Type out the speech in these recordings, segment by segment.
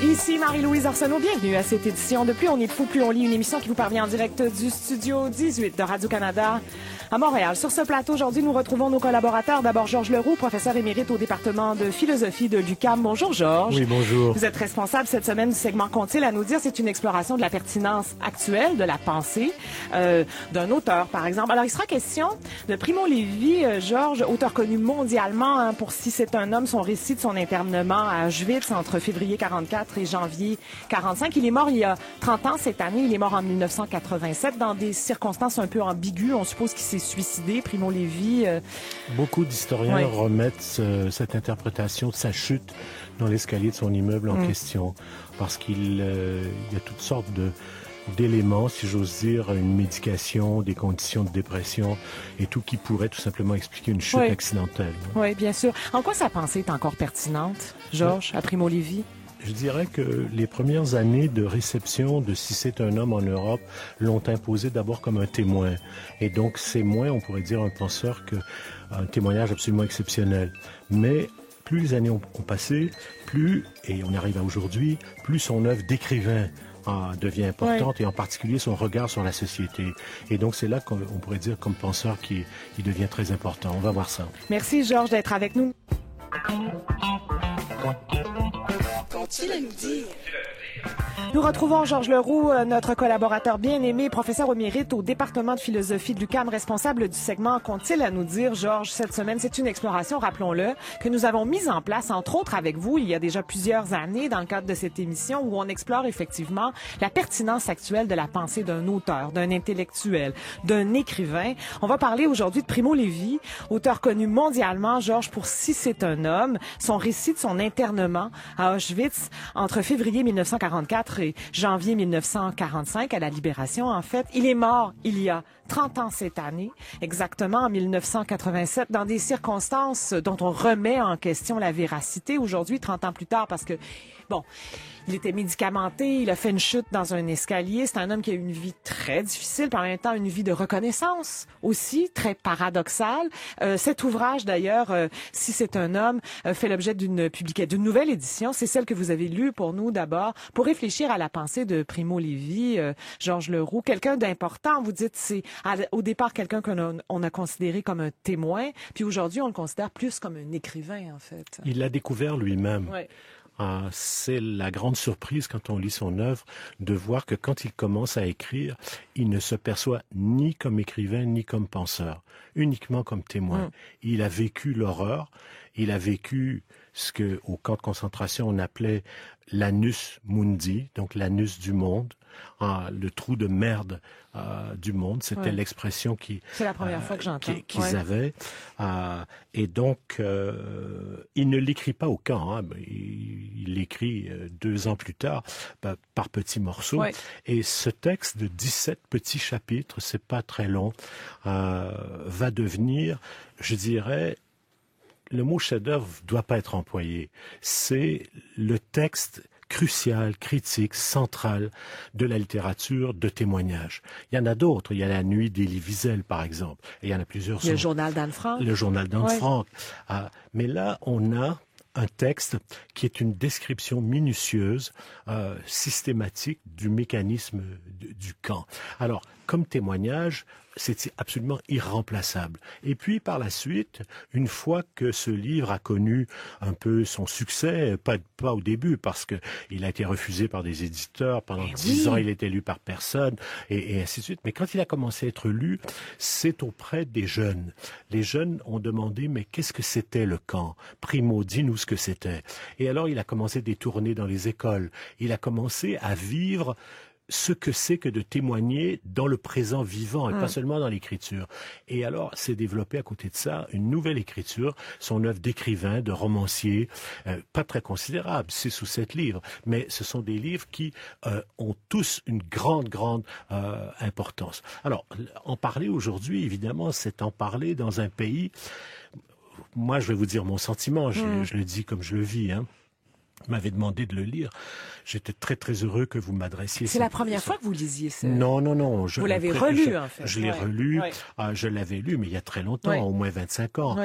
Ici Marie-Louise Arsenault, bienvenue à cette édition de Plus on est fou, plus on lit, une émission qui vous parvient en direct du studio 18 de Radio-Canada à Montréal. Sur ce plateau, aujourd'hui, nous retrouvons nos collaborateurs. D'abord, Georges Leroux, professeur émérite au département de philosophie de l'UQAM. Bonjour, Georges. Oui, bonjour. Vous êtes responsable cette semaine du segment Qu'ont-ils à nous dire? C'est une exploration de la pertinence actuelle de la pensée d'un auteur, par exemple. Alors, il sera question de Primo Levi, Georges, auteur connu mondialement pour Si c'est un homme, son récit de son internement à Auschwitz entre février 44 et janvier 45. Il est mort il y a 30 ans cette année. Il est mort en 1987 dans des circonstances un peu ambiguës. On suppose qu'il s'est suicidé, Primo Levi. Beaucoup d'historiens remettent cette interprétation de sa chute dans l'escalier de son immeuble en question, parce qu'il y a toutes sortes d'éléments, si j'ose dire, une médication, des conditions de dépression et tout qui pourrait tout simplement expliquer une chute accidentelle. Oui, bien sûr. En quoi sa pensée est encore pertinente, Georges, à Primo Levi? Je dirais que les premières années de réception de Si c'est un homme en Europe l'ont imposé d'abord comme un témoin. Et donc, c'est moins, on pourrait dire, un penseur qu'un témoignage absolument exceptionnel. Mais plus les années ont passé, plus, et on arrive à aujourd'hui, plus son œuvre d'écrivain devient importante, et en particulier son regard sur la société. Et donc, c'est là qu'on pourrait dire, comme penseur, qu'il devient très important. On va voir ça. Merci, Georges, d'être avec nous. Qu'ont-ils à nous dire? Nous retrouvons Georges Leroux, notre collaborateur bien-aimé, professeur émérite au département de philosophie de l'UQAM, responsable du segment Qu'ont-ils à nous dire, Georges? Cette semaine, c'est une exploration, rappelons-le, que nous avons mise en place, entre autres avec vous, il y a déjà plusieurs années, dans le cadre de cette émission, où on explore effectivement la pertinence actuelle de la pensée d'un auteur, d'un intellectuel, d'un écrivain. On va parler aujourd'hui de Primo Levi, auteur connu mondialement, Georges, pour Si c'est un homme, son récit de son internement à Auschwitz entre février 1944 et janvier 1945, à la Libération, en fait. Il est mort il y a 30 ans cette année, exactement en 1987, dans des circonstances dont on remet en question la véracité aujourd'hui, 30 ans plus tard, parce que, bon, il était médicamenté, il a fait une chute dans un escalier. C'est un homme qui a eu une vie très difficile, puis en même temps une vie de reconnaissance aussi, très paradoxale. Cet ouvrage, d'ailleurs, Si c'est un homme, fait l'objet d'une nouvelle édition. C'est celle que vous avez lue pour nous d'abord, pour réfléchir à la pensée de Primo Levi, Georges Leroux. Quelqu'un d'important, vous dites, c'est au départ quelqu'un qu'on a considéré comme un témoin, puis aujourd'hui on le considère plus comme un écrivain, en fait. Il l'a découvert lui-même. Ouais. C'est la grande surprise quand on lit son œuvre de voir que quand il commence à écrire, il ne se perçoit ni comme écrivain ni comme penseur, uniquement comme témoin. Il a vécu l'horreur, il a vécu ce que au camp de concentration on appelait l'anus mundi, donc l'anus du monde, le trou de merde du monde. C'était l'expression c'est la première fois que j'entends qu'ils avaient. Et donc, il ne l'écrit pas au camp. Il l'écrit 2 ans plus tard par petits morceaux. Et ce texte de 17 petits chapitres, c'est pas très long, va devenir, je dirais, le mot chef-d'œuvre doit pas être employé. C'est le texte crucial, critique, central de la littérature de témoignage. Il y en a d'autres. Il y a La Nuit d'Élie Wiesel, par exemple. Et il y en a plusieurs. Le journal d'Anne Frank. Le journal d'Anne Frank. Mais là, on a un texte qui est une description minutieuse, systématique du mécanisme du camp. Alors, comme témoignage, c'est absolument irremplaçable. Et puis, par la suite, une fois que ce livre a connu un peu son succès, pas au début, parce que il a été refusé par des éditeurs, pendant 10 ans, il était lu par personne, et ainsi de suite. Mais quand il a commencé à être lu, c'est auprès des jeunes. Les jeunes ont demandé, mais qu'est-ce que c'était le camp? Primo, dis-nous ce que c'était. Et alors, il a commencé des tournées dans les écoles. Il a commencé à vivre ce que c'est que de témoigner dans le présent vivant et pas seulement dans l'écriture. Et alors, s'est développé à côté de ça une nouvelle écriture, son œuvre d'écrivain, de romancier, pas très considérable, 6 ou 7 livres, mais ce sont des livres qui ont tous une grande importance. Alors, en parler aujourd'hui, évidemment, c'est en parler dans un pays. Moi, je vais vous dire mon sentiment, je le dis comme je le vis, m'avait demandé de le lire. J'étais très, très heureux que vous m'adressiez. C'est la première fois que vous lisiez ça? Non. Vous l'avez relu, en fait. Je l'ai relu. Je l'avais lu, mais il y a très longtemps, au moins 25 ans.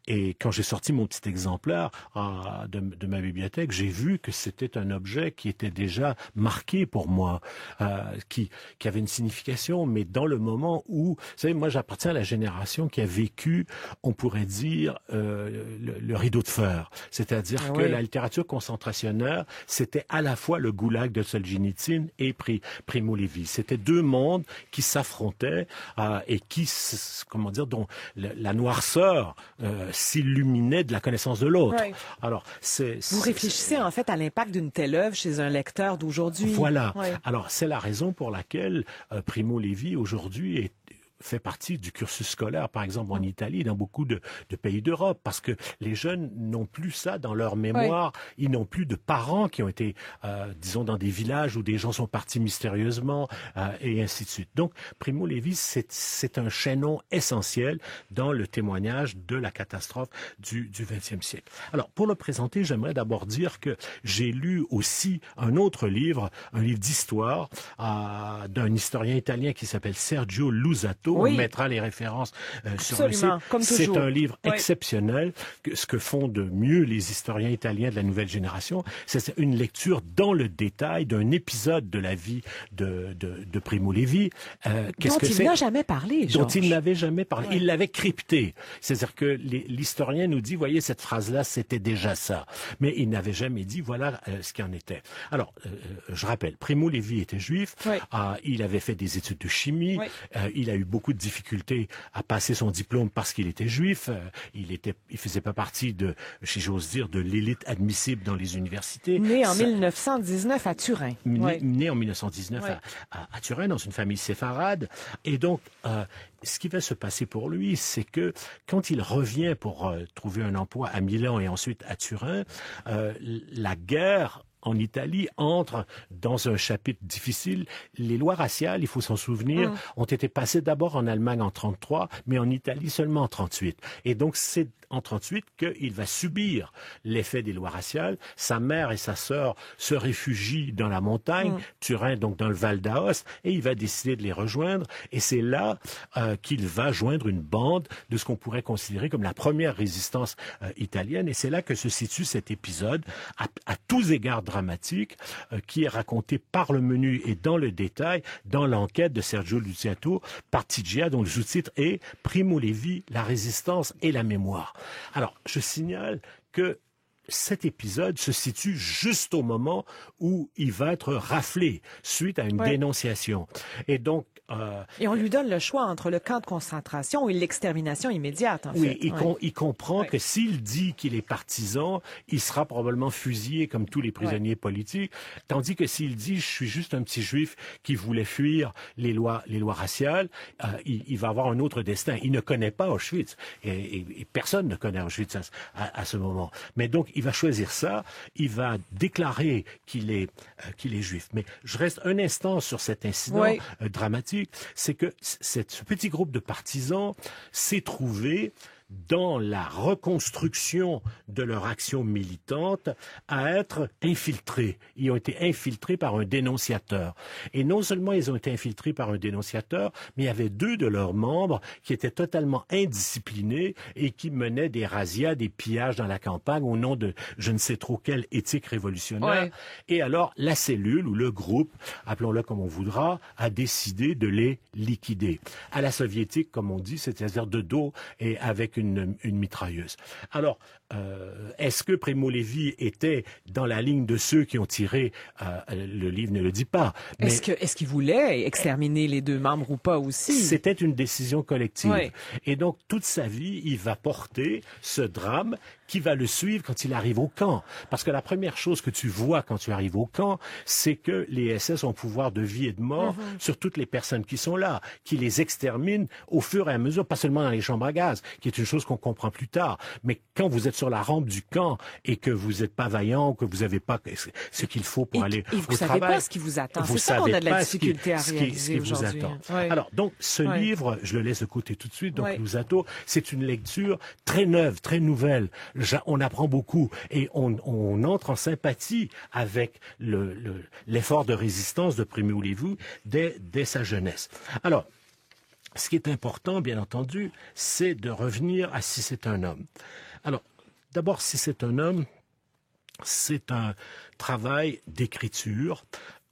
Et quand j'ai sorti mon petit exemplaire de ma bibliothèque, j'ai vu que c'était un objet qui était déjà marqué pour moi, qui avait une signification, mais dans le moment où, vous savez, moi j'appartiens à la génération qui a vécu, on pourrait dire, le rideau de fer. C'est-à-dire que la littérature concentrationnaire, c'était à la fois le goulag de Solzhenitsyn et Primo Levi. C'était deux mondes qui s'affrontaient et qui, comment dire, dont la noirceur s'illuminait de la connaissance de l'autre. Alors, vous réfléchissez en fait à l'impact d'une telle œuvre chez un lecteur d'aujourd'hui. Voilà. Alors, c'est la raison pour laquelle Primo Levi aujourd'hui fait partie du cursus scolaire, par exemple en Italie, dans beaucoup de pays d'Europe, parce que les jeunes n'ont plus ça dans leur mémoire. Ils n'ont plus de parents qui ont été, disons, dans des villages où des gens sont partis mystérieusement, et ainsi de suite. Donc, Primo Levi, c'est un chaînon essentiel dans le témoignage de la catastrophe du XXe siècle. Alors, pour le présenter, j'aimerais d'abord dire que j'ai lu aussi un autre livre, un livre d'histoire d'un historien italien qui s'appelle Sergio Lusato. On mettra les références sur le site. C'est un livre exceptionnel. Ce que font de mieux les historiens italiens de la nouvelle génération, c'est une lecture dans le détail d'un épisode de la vie de Primo Levi. Dont il n'a jamais parlé, Georges. Dont il n'avait jamais parlé. Il l'avait crypté. C'est-à-dire que l'historien nous dit, voyez, cette phrase-là, c'était déjà ça. Mais il n'avait jamais dit, voilà ce qu'il en était. Alors, je rappelle, Primo Levi était juif. Il avait fait des études de chimie. Il a eu beaucoup de difficultés à passer son diplôme parce qu'il était juif. Il faisait pas partie si j'ose dire, de l'élite admissible dans les universités. Né en 1919 à Turin. Né en 1919 à Turin, dans une famille séfarade. Et donc, ce qui va se passer pour lui, c'est que quand il revient pour trouver un emploi à Milan et ensuite à Turin, la guerre en Italie entre dans un chapitre difficile. Les lois raciales, il faut s'en souvenir, ont été passées d'abord en Allemagne en 1933, mais en Italie seulement en 1938. Et donc, c'est en 1938 qu'il va subir l'effet des lois raciales. Sa mère et sa sœur se réfugient dans la montagne, Turin, donc dans le Val d'Aoste, et il va décider de les rejoindre. Et c'est là qu'il va joindre une bande de ce qu'on pourrait considérer comme la première résistance italienne. Et c'est là que se situe cet épisode, à tous égards dramatique, qui est raconté par le menu et dans le détail dans l'enquête de Sergio Luciato par TGA, dont le sous-titre est « Primo Levi, la résistance et la mémoire ». Alors, je signale que cet épisode se situe juste au moment où il va être raflé suite à une dénonciation. Et donc, et on lui donne le choix entre le camp de concentration et l'extermination immédiate, en fait. Il comprend que s'il dit qu'il est partisan, il sera probablement fusillé comme tous les prisonniers politiques, tandis que s'il dit « je suis juste un petit juif qui voulait fuir les lois raciales », il va avoir un autre destin. Il ne connaît pas Auschwitz, et personne ne connaît Auschwitz à ce moment. Mais donc, il va choisir ça, il va déclarer qu'il est juif. Mais je reste un instant sur cet incident dramatique. C'est que ce petit groupe de partisans s'est trouvé dans la reconstruction de leur action militante à être infiltrés. Ils ont été infiltrés par un dénonciateur. Et non seulement ils ont été infiltrés par un dénonciateur, mais il y avait deux de leurs membres qui étaient totalement indisciplinés et qui menaient des razzias, des pillages dans la campagne au nom de je ne sais trop quelle éthique révolutionnaire. Et alors, la cellule ou le groupe, appelons-le comme on voudra, a décidé de les liquider. À la soviétique, comme on dit, c'est-à-dire de dos et avec une mitrailleuse. Alors, est-ce que Primo Levi était dans la ligne de ceux qui ont tiré? Le livre ne le dit pas. Mais est-ce qu'il voulait exterminer les deux membres ou pas aussi? C'était une décision collective. Et donc, toute sa vie, il va porter ce drame qui va le suivre quand il arrive au camp. Parce que la première chose que tu vois quand tu arrives au camp, c'est que les SS ont pouvoir de vie et de mort sur toutes les personnes qui sont là, qui les exterminent au fur et à mesure, pas seulement dans les chambres à gaz, qui est une chose qu'on comprend plus tard. Mais quand vous êtes sur la rampe du camp et que vous n'êtes pas vaillant, que vous n'avez pas ce qu'il faut pour aller au travail. Et vous ne savez pas ce qui vous attend. C'est ça qu'on a de la difficulté à réaliser aujourd'hui. Alors, donc, ce livre, je le laisse de côté tout de suite, donc Lusato, c'est une lecture très neuve, très nouvelle on apprend beaucoup et on entre en sympathie avec l'effort de résistance de Primo Levi dès sa jeunesse. Alors, ce qui est important, bien entendu, c'est de revenir à si c'est un homme. Alors, d'abord, si c'est un homme, c'est un travail d'écriture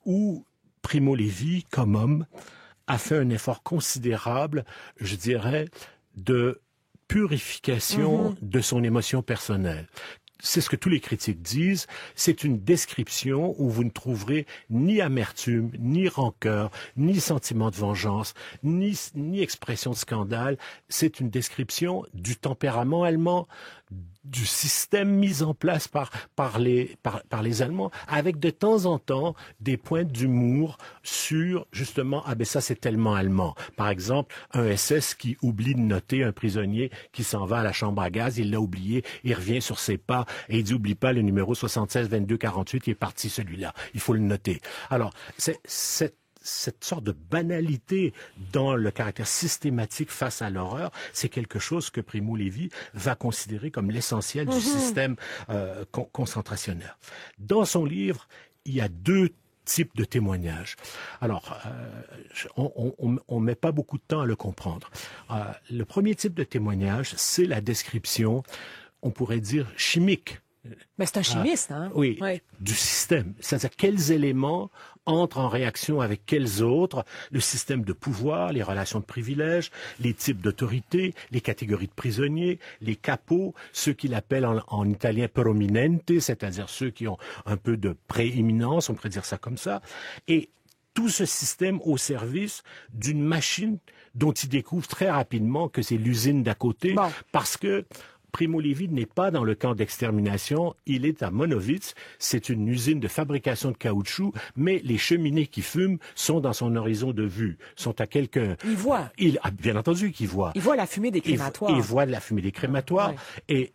où Primo Levi, comme homme, a fait un effort considérable, je dirais, de purification de son émotion personnelle. C'est ce que tous les critiques disent, c'est une description où vous ne trouverez ni amertume, ni rancœur, ni sentiment de vengeance, ni expression de scandale. C'est une description du tempérament allemand, du système mis en place par les Allemands, avec de temps en temps des points d'humour sur, justement, ah ben ça c'est tellement allemand. Par exemple, un SS qui oublie de noter un prisonnier qui s'en va à la chambre à gaz, il l'a oublié, il revient sur ses pas et il dit, oublie pas le numéro 76 22 48, il est parti celui-là, il faut le noter. Alors, cette sorte de banalité dans le caractère systématique face à l'horreur, c'est quelque chose que Primo Levi va considérer comme l'essentiel du système concentrationnaire. Dans son livre, il y a deux types de témoignages. Alors, on met pas beaucoup de temps à le comprendre. Le premier type de témoignage, c'est la description, on pourrait dire, chimique. Mais c'est un chimiste, hein? Oui, du système. C'est-à-dire quels éléments entrent en réaction avec quels autres, le système de pouvoir, les relations de privilèges, les types d'autorité, les catégories de prisonniers, les capos, ceux qu'il appelle en italien prominente, c'est-à-dire ceux qui ont un peu de prééminence, on pourrait dire ça comme ça, et tout ce système au service d'une machine dont il découvre très rapidement que c'est l'usine d'à côté, parce que Primo Levi n'est pas dans le camp d'extermination, il est à Monowitz, c'est une usine de fabrication de caoutchouc, mais les cheminées qui fument sont dans son horizon de vue, sont à quelques... Il voit. Bien entendu qu'il voit. Il voit la fumée des crématoires. Il voit de la fumée des crématoires, et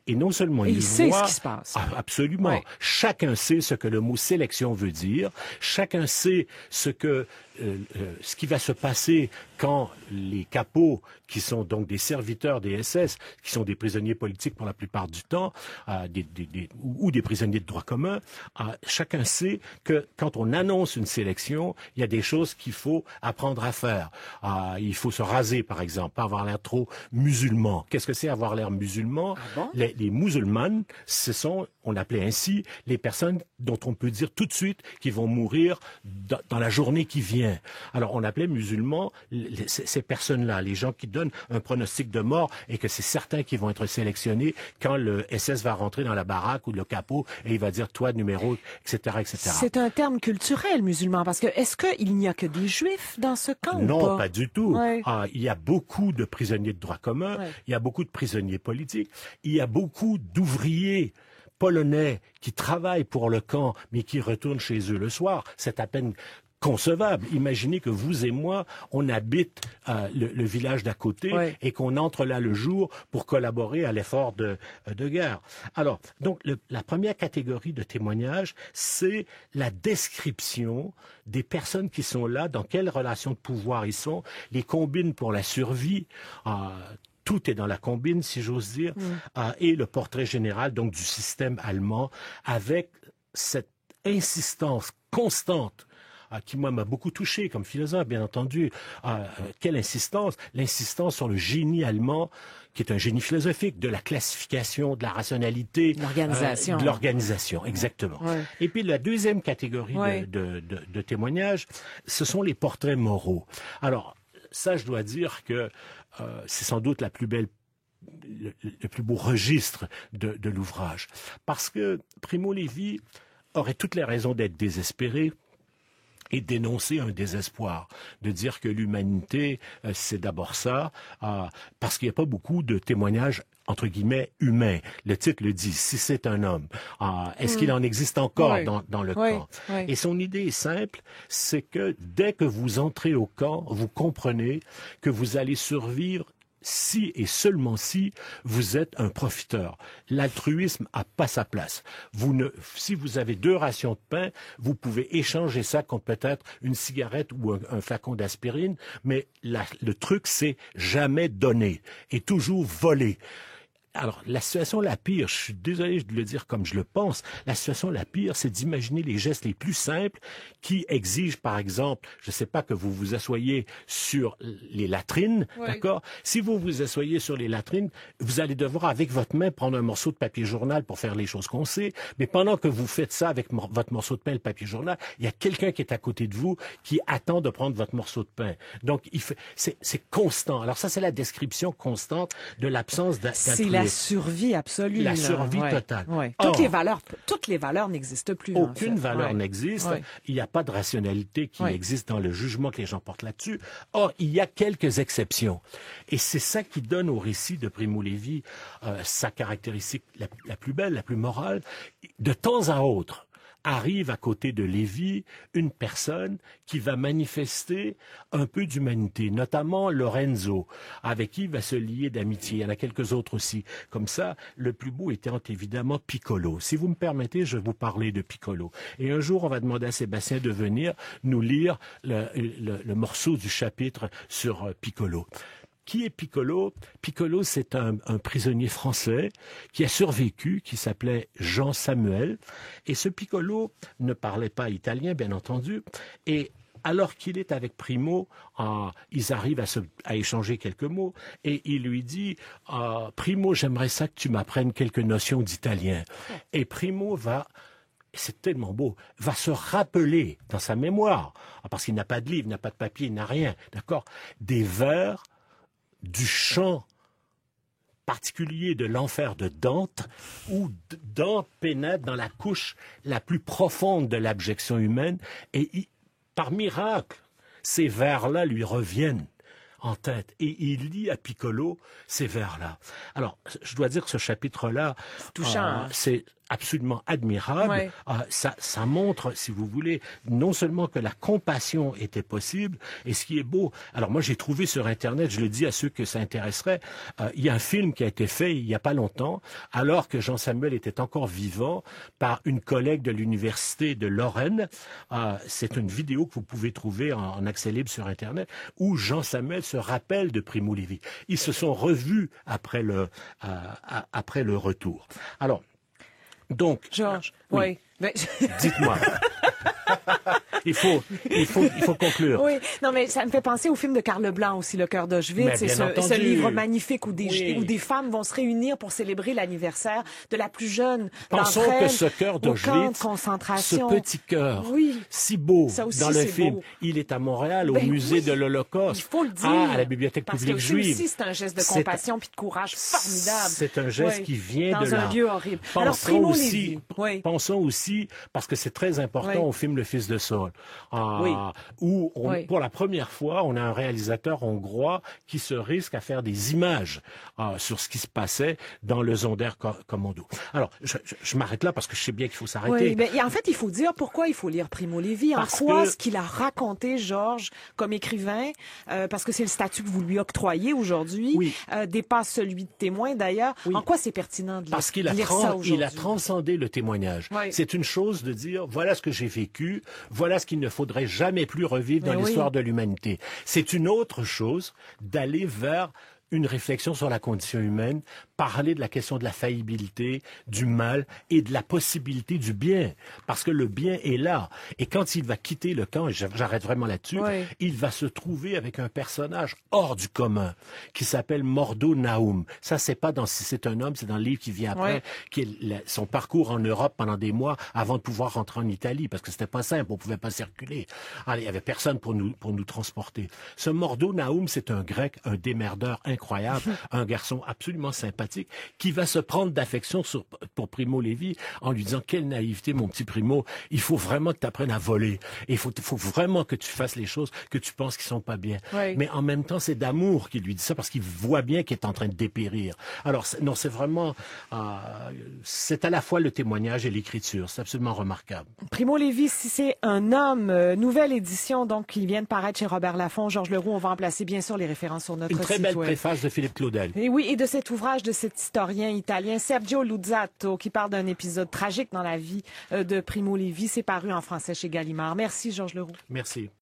non seulement il sait voit... ce qui se passe. Absolument. Ouais. Chacun sait ce que le mot sélection veut dire, chacun sait ce qui va se passer quand les capos, qui sont donc des serviteurs des SS, qui sont des prisonniers politiques pour la plupart du temps, ou des prisonniers de droit commun, chacun sait que quand on annonce une sélection, il y a des choses qu'il faut apprendre à faire. Il faut se raser, par exemple, pas avoir l'air trop musulman. Qu'est-ce que c'est avoir l'air musulman? Les musulmanes, ce sont, on appelait ainsi, les personnes dont on peut dire tout de suite qu'ils vont mourir dans la journée qui vient. Alors, on appelait musulmans ces personnes-là, les gens qui donnent un pronostic de mort et que c'est certain qu'ils vont être sélectionnés quand le SS va rentrer dans la baraque ou le capot et il va dire toi, numéro, etc., etc. C'est un terme culturel, musulman, parce que est-ce qu'il n'y a que des juifs dans ce camp Non, ou pas? pas du tout. Il y a beaucoup de prisonniers de droit commun, il y a beaucoup de prisonniers politiques, il y a beaucoup d'ouvriers polonais qui travaillent pour le camp, mais qui retournent chez eux le soir. C'est à peine concevable. Imaginez que vous et moi, on habite le village d'à côté et qu'on entre là le jour pour collaborer à l'effort de guerre. Alors, donc, la première catégorie de témoignages, c'est la description des personnes qui sont là, dans quelles relations de pouvoir ils sont, les combines pour la survie, tout est dans la combine, si j'ose dire, et le portrait général donc du système allemand avec cette insistance constante qui, moi, m'a beaucoup touché comme philosophe, bien entendu. Quelle insistance? L'insistance sur le génie allemand, qui est un génie philosophique, de la classification, de la rationalité. L'organisation. De l'organisation, exactement. Et puis, la deuxième catégorie de témoignages, ce sont les portraits moraux. Alors, ça, je dois dire que c'est sans doute la plus belle le plus beau registre de l'ouvrage. Parce que Primo Levi aurait toutes les raisons d'être désespéré et d'énoncer un désespoir, de dire que l'humanité, c'est d'abord ça, parce qu'il n'y a pas beaucoup de témoignages entre guillemets, humains. Le titre le dit, si c'est un homme. Est-ce qu'il en existe encore dans le camp? Et son idée est simple, c'est que dès que vous entrez au camp, vous comprenez que vous allez survivre si et seulement si vous êtes un profiteur. L'altruisme n'a pas sa place. Si vous avez 2 rations de pain, vous pouvez échanger ça contre peut-être une cigarette ou un flacon d'aspirine, mais le truc, c'est jamais donner et toujours voler. alors, la situation la pire, je suis désolé de le dire comme je le pense, la situation la pire, c'est d'imaginer les gestes les plus simples qui exigent, par exemple, je ne sais pas, que vous vous assoyez sur les latrines, d'accord? Si vous vous assoyez sur les latrines, vous allez devoir, avec votre main, prendre un morceau de papier journal pour faire les choses qu'on sait, mais pendant que vous faites ça avec votre morceau de pain et le papier journal, il y a quelqu'un qui est à côté de vous qui attend de prendre votre morceau de pain. Donc, c'est constant. Alors ça, c'est la description constante de l'absence d'altruisme. C'est la survie absolue. La survie totale. Ouais. Or, toutes les valeurs n'existent plus. Aucune en fait. valeur n'existe. Il n'y a pas de rationalité qui existe dans le jugement que les gens portent là-dessus. Or, il y a quelques exceptions. Et c'est ça qui donne au récit de Primo Levi sa caractéristique la plus belle, la plus morale. De temps à autre, arrive à côté de Lévi une personne qui va manifester un peu d'humanité, notamment Lorenzo, avec qui il va se lier d'amitié. Il y en a quelques autres aussi. Comme ça, le plus beau étant évidemment Piccolo. Si vous me permettez, je vais vous parler de Piccolo. Et un jour, on va demander à Sébastien de venir nous lire le morceau du chapitre sur Piccolo. Qui est Piccolo? Piccolo, c'est un prisonnier français qui a survécu, qui s'appelait Jean Samuel. Et ce Piccolo ne parlait pas italien, bien entendu. Et alors qu'il est avec Primo, ils arrivent à échanger quelques mots. Et il lui dit, Primo, j'aimerais ça que tu m'apprennes quelques notions d'italien. Et Primo c'est tellement beau, va se rappeler dans sa mémoire, parce qu'il n'a pas de livre, il n'a pas de papier, il n'a rien, d'accord, des vers du chant particulier de l'enfer de Dante, où Dante pénètre dans la couche la plus profonde de l'abjection humaine, et par miracle, ces vers-là lui reviennent en tête, et il lit à Piccolo ces vers-là. Alors, je dois dire que ce chapitre-là, c'est absolument admirable. Ça montre, si vous voulez, non seulement que la compassion était possible, et ce qui est beau, alors moi j'ai trouvé sur Internet, je le dis à ceux que ça intéresserait, il y a un film qui a été fait il n'y a pas longtemps, alors que Jean Samuel était encore vivant, par une collègue de l'université de Lorraine. C'est une vidéo que vous pouvez trouver en accès libre sur Internet, où Jean Samuel se rappelle de Primo Levi. Ils se sont revus après le retour. Alors, donc, Georges, oui. Dites-moi. Il faut conclure. Oui, non, mais ça me fait penser au film de Karl Leblanc aussi, Le cœur d'Auschwitz. C'est ce livre magnifique où des femmes vont se réunir pour célébrer l'anniversaire de la plus jeune Pensons d'entre elles, que ce cœur d'Auschwitz, ce petit cœur, si beau dans le film, il est à Montréal, au musée de l'Holocauste, il faut le dire, à la bibliothèque publique juive. Parce que aussi, c'est un geste de compassion puis de courage formidable. C'est un geste qui vient de là. Dans un lieu horrible. Pensons aussi, parce que c'est très important au film Le Fils de Saul, où pour la première fois, on a un réalisateur hongrois qui se risque à faire des images sur ce qui se passait dans le Sonderkommando. Alors, je m'arrête là parce que je sais bien qu'il faut s'arrêter. Oui, mais en fait, il faut dire pourquoi il faut lire Primo Levi. En quoi ce qu'il a raconté, Georges, comme écrivain, parce que c'est le statut que vous lui octroyez aujourd'hui, dépasse celui de témoin d'ailleurs. En quoi c'est pertinent de lire, parce qu'il ça aujourd'hui? Il a transcendé le témoignage. C'est une chose de dire, voilà ce que j'ai vécu, voilà ce qu'il ne faudrait jamais plus revivre dans l'histoire de l'humanité. C'est une autre chose d'aller vers une réflexion sur la condition humaine, parler de la question de la faillibilité, du mal et de la possibilité du bien. Parce que le bien est là. Et quand il va quitter le camp, et j'arrête vraiment là-dessus, il va se trouver avec un personnage hors du commun qui s'appelle Mordo Naum. Ça, c'est pas dans Si c'est un homme, c'est dans le livre qui vient après, qui est son parcours en Europe pendant des mois avant de pouvoir rentrer en Italie, parce que c'était pas simple, on pouvait pas circuler. Alors, il y avait personne pour nous transporter. Ce Mordo Naum, c'est un grec, un démerdeur incroyable, un garçon absolument sympathique, qui va se prendre d'affection pour Primo Levi en lui disant, quelle naïveté, mon petit Primo, il faut vraiment que tu apprennes à voler. Et il faut vraiment que tu fasses les choses que tu penses qui sont pas bien. Mais en même temps, c'est d'amour qu'il lui dit ça, parce qu'il voit bien qu'il est en train de dépérir. Alors, non, c'est vraiment, c'est à la fois le témoignage et l'écriture. C'est absolument remarquable. Primo Levi, si c'est un homme, nouvelle édition, donc, qui vient de paraître chez Robert Laffont. Georges Leroux, on va en placer bien sûr les références sur notre site. Une très belle préface de Philippe Claudel. Et oui, et de cet ouvrage de cet historien italien Sergio Luzzatto, qui parle d'un épisode tragique dans la vie de Primo Levi. C'est paru en français chez Gallimard. Merci, Georges Leroux. Merci.